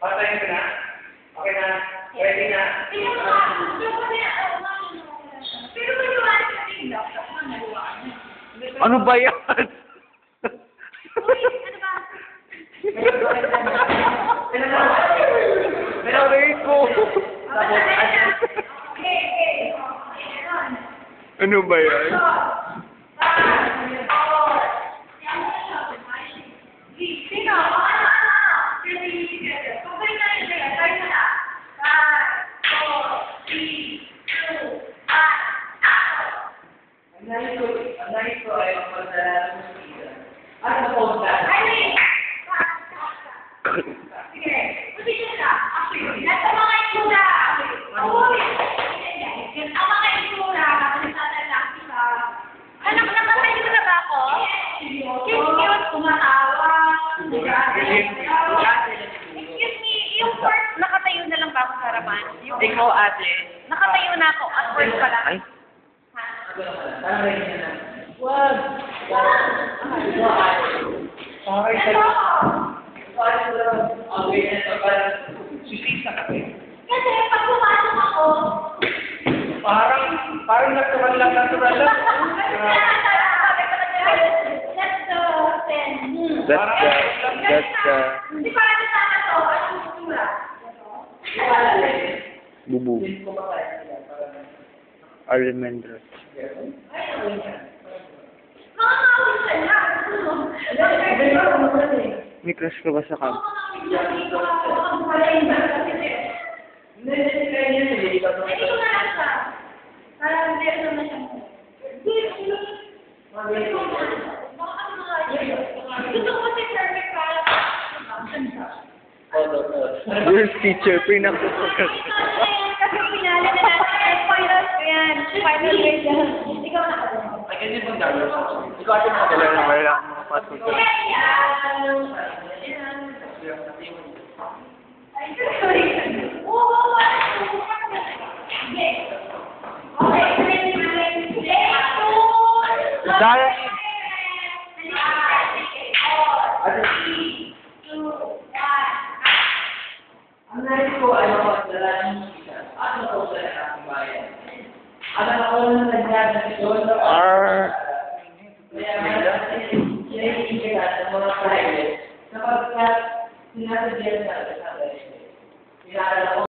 Patayin ko na? Okay na? Ready na? Pero maniwala ka rin daw. Ano ba yan? Uy, ano ba? Aray ko. Ano ba yan? Sino? Pagkain na rin siya. Tayo na. 5, 4, 3, 2, 1. Ang nais ko ay magpadala ng musika. At napunta. Sige. Position ka. Nasa mga itsura. Ang mga itsura. Nagtatalaki ka. Nakatayo na ba ako? Cute, tumatawa. Excuse me, yung first nakatayo na lang ba ako sa harapan? Ikaw, ate. Nakatayo na ako. At first pala. Ay. Parang ready na lang. Wag! Okay, Ano? okay na ito. Parang susisa ka pa. Kasi pag pumasok ako, Parang natural lang. That's the... Hindi pa rin sana to. Ano yung itsura? Bubu. Almendros. Mga kawin siya na. May crush ka ba sa camp? Hindi ko na lang siya. Parang hindi ko na siya. Gusto ko si perfect para Your teacher, pinaka-focus. kasi pinala na natin. Finals ko yan. Final year yan. Ikaw na ka. Ay, ganyan bang gagawin? Ikaw ate mga Kailan na wala mga pasok. Dahil Ang nais ko ay magpadala ng musika at mapunta ng aking bayan. At ang ako na nangyari na ito sa kaya natin sinaisikat ng mga private sapagkat sinasadya sa